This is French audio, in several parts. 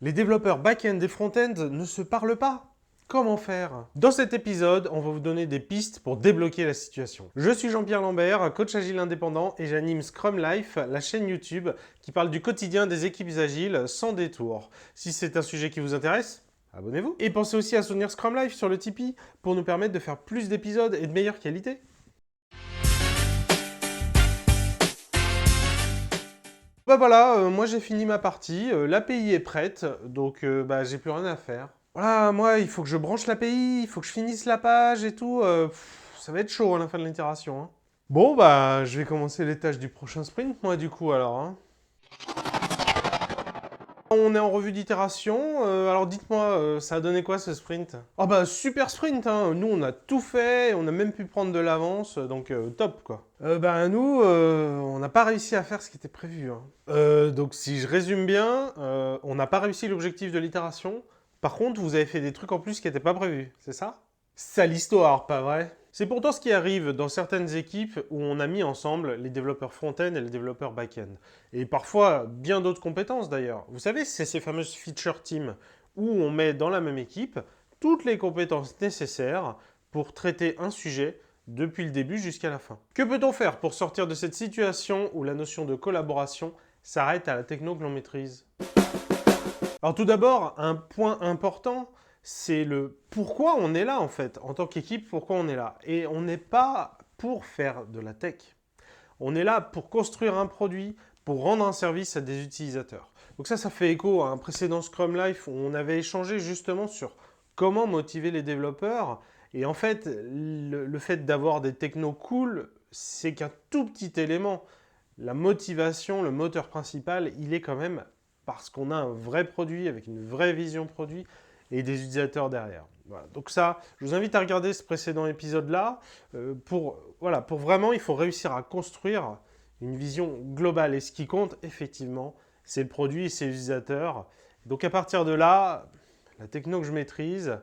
Les développeurs back-end et front-end ne se parlent pas. Comment faire? Dans cet épisode, on va vous donner des pistes pour débloquer la situation. Je suis Jean-Pierre Lambert, coach agile indépendant et j'anime Scrum Life, la chaîne YouTube qui parle du quotidien des équipes agiles sans détour. Si c'est un sujet qui vous intéresse, abonnez-vous. Et pensez aussi à soutenir Scrum Life sur le Tipeee pour nous permettre de faire plus d'épisodes et de meilleure qualité. Bah voilà, moi j'ai fini ma partie, l'API est prête, donc j'ai plus rien à faire. Voilà, moi il faut que je branche l'API, il faut que je finisse la page et tout, ça va être chaud à la fin de l'itération, hein. Bon bah je vais commencer les tâches du prochain sprint moi du coup alors, hein. On est en revue d'itération, alors dites-moi, ça a donné quoi ce sprint? Ah bah super sprint, hein. Nous on a tout fait, on a même pu prendre de l'avance, donc top quoi. Nous, on n'a pas réussi à faire ce qui était prévu, hein. Donc si je résume bien, on n'a pas réussi l'objectif de l'itération, par contre vous avez fait des trucs en plus qui n'étaient pas prévus, c'est ça? Sale histoire, pas vrai? C'est pourtant ce qui arrive dans certaines équipes où on a mis ensemble les développeurs front-end et les développeurs back-end. Et parfois, bien d'autres compétences d'ailleurs. Vous savez, c'est ces fameuses feature teams où on met dans la même équipe toutes les compétences nécessaires pour traiter un sujet depuis le début jusqu'à la fin. Que peut-on faire pour sortir de cette situation où la notion de collaboration s'arrête à la techno que l'on maîtrise? Alors tout d'abord, un point important, c'est le pourquoi on est là en fait, en tant qu'équipe, pourquoi on est là. Et on n'est pas pour faire de la tech. On est là pour construire un produit, pour rendre un service à des utilisateurs. Donc ça fait écho à un précédent Scrum Life où on avait échangé justement sur comment motiver les développeurs. Et en fait, le fait d'avoir des technos cool, c'est qu'un tout petit élément. La motivation, le moteur principal, il est quand même parce qu'on a un vrai produit avec une vraie vision produit et des utilisateurs derrière. Voilà. Donc ça, je vous invite à regarder ce précédent épisode-là. Pour vraiment, il faut réussir à construire une vision globale. Et ce qui compte, effectivement, c'est le produit et ses utilisateurs. Donc à partir de là, la techno que je maîtrise,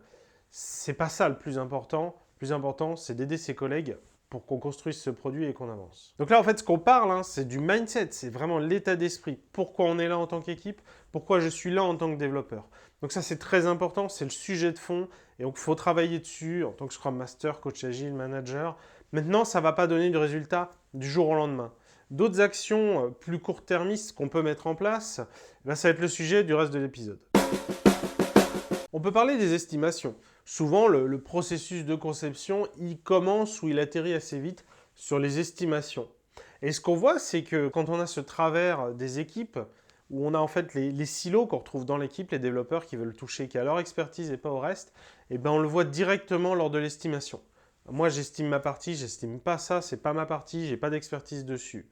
c'est pas ça le plus important. Le plus important, c'est d'aider ses collègues pour qu'on construise ce produit et qu'on avance. Donc là, en fait, ce qu'on parle, hein, c'est du mindset, c'est vraiment l'état d'esprit. Pourquoi on est là en tant qu'équipe, pourquoi je suis là en tant que développeur. Donc ça, c'est très important, c'est le sujet de fond, et donc il faut travailler dessus en tant que Scrum Master, Coach Agile, Manager. Maintenant, ça ne va pas donner du résultat du jour au lendemain. D'autres actions plus court-termistes qu'on peut mettre en place, ça va être le sujet du reste de l'épisode. On peut parler des estimations. Souvent, le processus de conception, il commence ou il atterrit assez vite sur les estimations. Et ce qu'on voit, c'est que quand on a ce travers des équipes, où on a en fait les silos qu'on retrouve dans l'équipe, les développeurs qui veulent toucher qu'à leur expertise et pas au reste, et on le voit directement lors de l'estimation. Moi, j'estime ma partie, j'estime pas ça, c'est pas ma partie, j'ai pas d'expertise dessus.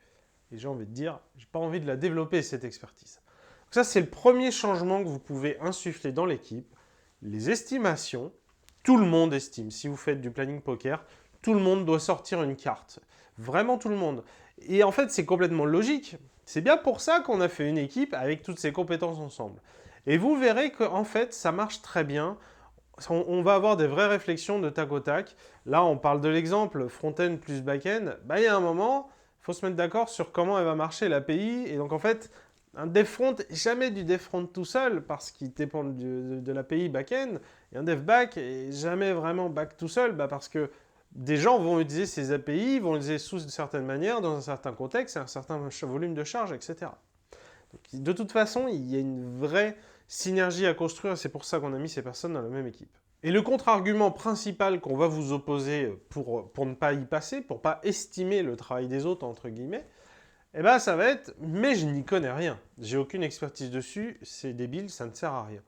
Et j'ai envie de dire, j'ai pas envie de la développer cette expertise. Donc ça, c'est le premier changement que vous pouvez insuffler dans l'équipe. Les estimations, tout le monde estime. Si vous faites du planning poker, tout le monde doit sortir une carte. Vraiment tout le monde. Et en fait, c'est complètement logique. C'est bien pour ça qu'on a fait une équipe avec toutes ces compétences ensemble. Et vous verrez qu'en fait, ça marche très bien. On va avoir des vraies réflexions de tac au tac. Là, on parle de l'exemple front-end plus back-end. Il y a un moment, il faut se mettre d'accord sur comment elle va marcher l'API. Et donc, en fait, un dev front, jamais du dev front tout seul, parce qu'il dépend de l'API back-end. Et un dev back, et jamais vraiment back tout seul, parce que des gens vont utiliser ces API, vont les utiliser sous une certaine manière, dans un certain contexte, un certain volume de charge, etc. Donc, de toute façon, il y a une vraie synergie à construire, et c'est pour ça qu'on a mis ces personnes dans la même équipe. Et le contre-argument principal qu'on va vous opposer pour ne pas y passer, pour ne pas estimer le travail des autres, entre guillemets, ça va être « mais je n'y connais rien, j'ai aucune expertise dessus, c'est débile, ça ne sert à rien ».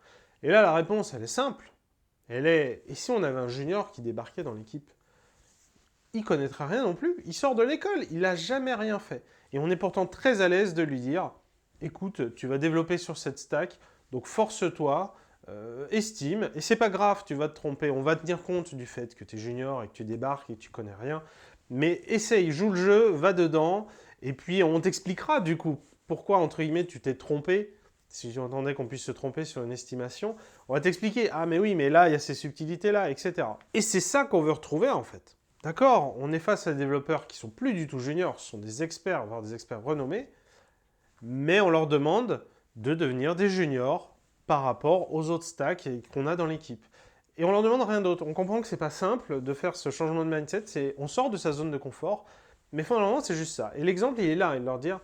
Et là, la réponse, elle est simple. Elle est « et si on avait un junior qui débarquait dans l'équipe ?» Il connaîtra rien non plus, il sort de l'école, il n'a jamais rien fait. Et on est pourtant très à l'aise de lui dire « écoute, tu vas développer sur cette stack, donc force-toi, estime, et c'est pas grave, tu vas te tromper, on va tenir compte du fait que tu es junior et que tu débarques et que tu connais rien, mais essaye, joue le jeu, va dedans, et puis on t'expliquera du coup pourquoi, entre guillemets, tu t'es trompé, si j'entendais qu'on puisse se tromper sur une estimation, on va t'expliquer, ah mais oui, mais là, il y a ces subtilités-là, etc. Et c'est ça qu'on veut retrouver en fait. D'accord, on est face à des développeurs qui sont plus du tout juniors, ce sont des experts, voire des experts renommés, mais on leur demande de devenir des juniors par rapport aux autres stacks qu'on a dans l'équipe. Et on leur demande rien d'autre. On comprend que c'est pas simple de faire ce changement de mindset, on sort de sa zone de confort, mais fondamentalement c'est juste ça. Et l'exemple il est là, il leur dire,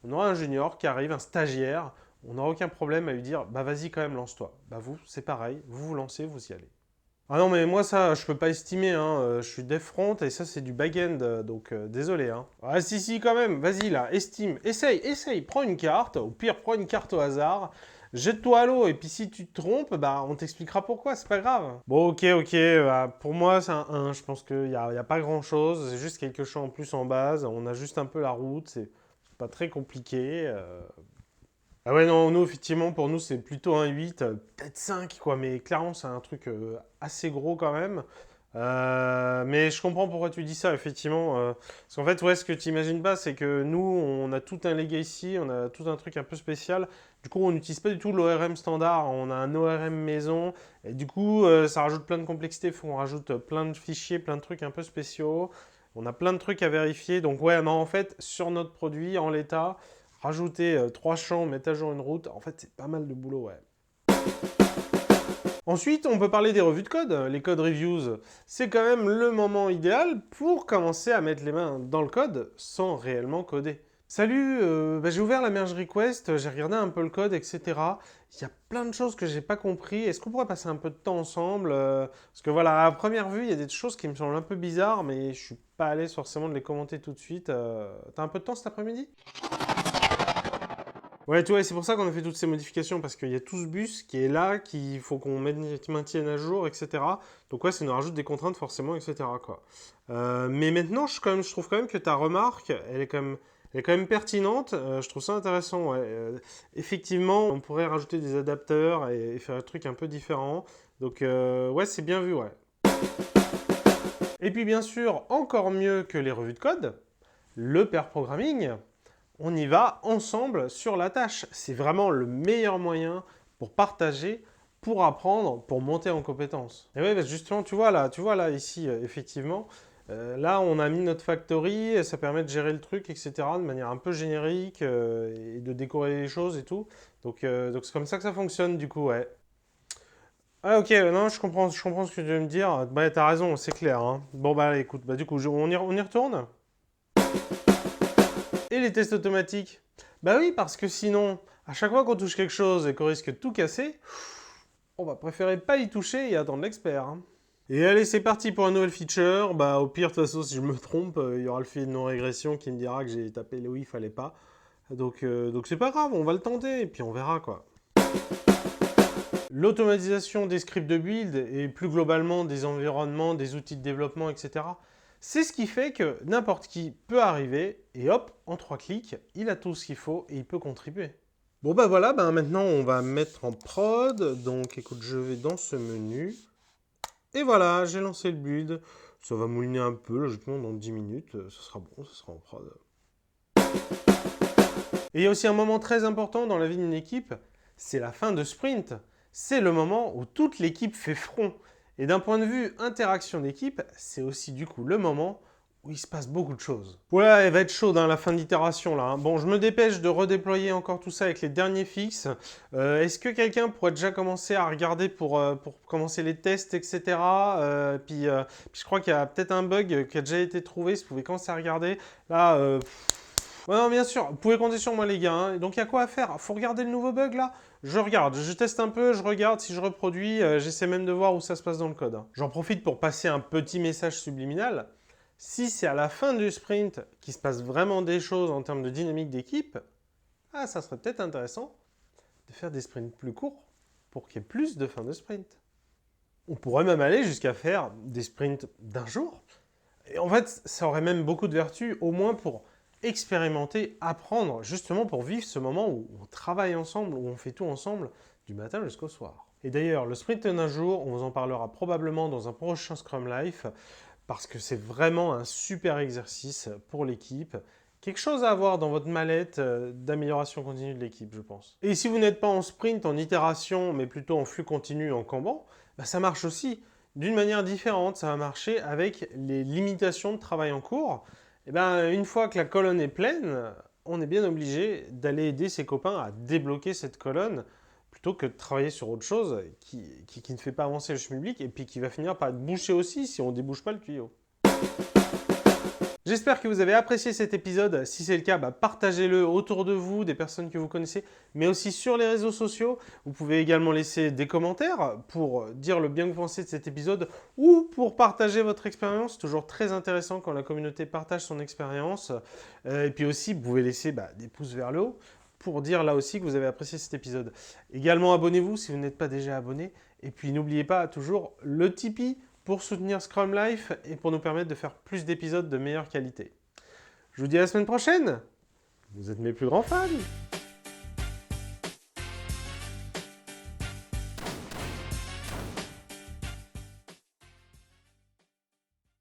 on aura un junior qui arrive, un stagiaire, on n'aura aucun problème à lui dire, bah vas-y quand même lance-toi. Bah vous, c'est pareil, vous vous lancez, vous y allez. Ah non mais moi ça je peux pas estimer, hein. Je suis dev front et ça c'est du back-end, donc désolé. Hein. Ah si quand même, vas-y là, estime, essaye, prends une carte, au pire prends une carte au hasard, jette-toi à l'eau et puis si tu te trompes, bah on t'expliquera pourquoi, c'est pas grave. Bon ok, bah, pour moi c'est un 1, je pense qu'il y a pas grand chose, c'est juste quelque chose en plus en base, on a juste un peu la route, c'est pas très compliqué. Ah ouais, non, nous, effectivement, pour nous, c'est plutôt un 8, peut-être 5, quoi, mais clairement, c'est un truc assez gros quand même. Mais je comprends pourquoi tu dis ça, effectivement. Parce qu'en fait, ouais, ce que tu imagines pas, c'est que nous, on a tout un legacy, on a tout un truc un peu spécial. Du coup, on n'utilise pas du tout l'ORM standard, on a un ORM maison. Et du coup, ça rajoute plein de complexité, faut qu'on rajoute plein de fichiers, plein de trucs un peu spéciaux. On a plein de trucs à vérifier. Donc, ouais, non, en fait, sur notre produit, en l'état, rajouter 3 champs, mettre à jour une route, en fait, c'est pas mal de boulot, ouais. Ensuite, on peut parler des revues de code. Les code reviews, c'est quand même le moment idéal pour commencer à mettre les mains dans le code sans réellement coder. Salut, j'ai ouvert la merge request, j'ai regardé un peu le code, etc. Il y a plein de choses que j'ai pas compris. Est-ce qu'on pourrait passer un peu de temps ensemble parce que voilà, à première vue, il y a des choses qui me semblent un peu bizarres, mais je suis pas à l'aise forcément de les commenter tout de suite. T'as un peu de temps cet après-midi? Ouais, tu vois, c'est pour ça qu'on a fait toutes ces modifications, parce qu'il y a tout ce bus qui est là, qu'il faut qu'on maintienne à jour, etc. Donc ouais, ça nous rajoute des contraintes forcément, etc. quoi. Mais maintenant, je trouve quand même que ta remarque, elle est quand même pertinente. Je trouve ça intéressant. Ouais. Effectivement, on pourrait rajouter des adapteurs et faire un truc un peu différent. Donc ouais, c'est bien vu, ouais. Et puis bien sûr, encore mieux que les revues de code, le pair programming. On y va ensemble sur la tâche. C'est vraiment le meilleur moyen pour partager, pour apprendre, pour monter en compétences. Et oui, justement, tu vois là ici, effectivement, là, on a mis notre factory, ça permet de gérer le truc, etc., de manière un peu générique et de décorer les choses et tout. Donc c'est comme ça que ça fonctionne, du coup, ouais. Ah ok, non, je comprends ce que tu veux me dire. Bah, t'as raison, c'est clair. Hein. Bon, bah écoute, bah, du coup, on y retourne? Et les tests automatiques? Bah oui, parce que sinon, à chaque fois qu'on touche quelque chose et qu'on risque de tout casser, on va préférer pas y toucher et attendre l'expert. Hein. Et allez, c'est parti pour une nouvelle feature. Bah au pire, de toute façon, si je me trompe, il y aura le fil de non-régression qui me dira que j'ai tapé là où il fallait pas. Donc c'est pas grave, on va le tenter et puis on verra quoi. L'automatisation des scripts de build et plus globalement des environnements, des outils de développement, etc. C'est ce qui fait que n'importe qui peut arriver et hop, en 3 clics, il a tout ce qu'il faut et il peut contribuer. Bon bah voilà, maintenant on va mettre en prod. Donc écoute, je vais dans ce menu. Et voilà, j'ai lancé le build. Ça va mouliner un peu, logiquement dans 10 minutes. Ce sera bon, ce sera en prod. Et il y a aussi un moment très important dans la vie d'une équipe, c'est la fin de sprint. C'est le moment où toute l'équipe fait front. Et d'un point de vue interaction d'équipe, c'est aussi du coup le moment où il se passe beaucoup de choses. Ouais, elle va être chaude la fin d'itération là. Hein. Bon, je me dépêche de redéployer encore tout ça avec les derniers fixes. Est-ce que quelqu'un pourrait déjà commencer à regarder pour commencer les tests, etc. Puis je crois qu'il y a peut-être un bug qui a déjà été trouvé, si vous pouvez commencer à regarder. Là, ouais, non, bien sûr, vous pouvez compter sur moi les gars. Hein. Donc il y a quoi à faire? Faut regarder le nouveau bug là? Je regarde, je teste un peu, je regarde si je reproduis, j'essaie même de voir où ça se passe dans le code. Hein. J'en profite pour passer un petit message subliminal. Si c'est à la fin du sprint qu'il se passe vraiment des choses en termes de dynamique d'équipe, ça serait peut-être intéressant de faire des sprints plus courts pour qu'il y ait plus de fins de sprint. On pourrait même aller jusqu'à faire des sprints d'un jour. Et en fait, ça aurait même beaucoup de vertus, au moins pour expérimenter, apprendre, justement pour vivre ce moment où on travaille ensemble, où on fait tout ensemble, du matin jusqu'au soir. Et d'ailleurs, le sprint d'un jour, on vous en parlera probablement dans un prochain Scrum Life, parce que c'est vraiment un super exercice pour l'équipe. Quelque chose à avoir dans votre mallette d'amélioration continue de l'équipe, je pense. Et si vous n'êtes pas en sprint, en itération, mais plutôt en flux continu, en Kanban, ça marche aussi. D'une manière différente, ça va marcher avec les limitations de travail en cours. Et une fois que la colonne est pleine, on est bien obligé d'aller aider ses copains à débloquer cette colonne plutôt que de travailler sur autre chose qui ne fait pas avancer le schmilblick et puis qui va finir par être bouché aussi si on ne débouche pas le tuyau. J'espère que vous avez apprécié cet épisode. Si c'est le cas, partagez-le autour de vous, des personnes que vous connaissez, mais aussi sur les réseaux sociaux. Vous pouvez également laisser des commentaires pour dire le bien que vous pensez de cet épisode ou pour partager votre expérience. C'est toujours très intéressant quand la communauté partage son expérience. Et puis aussi, vous pouvez laisser des pouces vers le haut pour dire là aussi que vous avez apprécié cet épisode. Également, abonnez-vous si vous n'êtes pas déjà abonné. Et puis, n'oubliez pas toujours le Tipeee pour soutenir Scrum Life et pour nous permettre de faire plus d'épisodes de meilleure qualité. Je vous dis à la semaine prochaine. Vous êtes mes plus grands fans.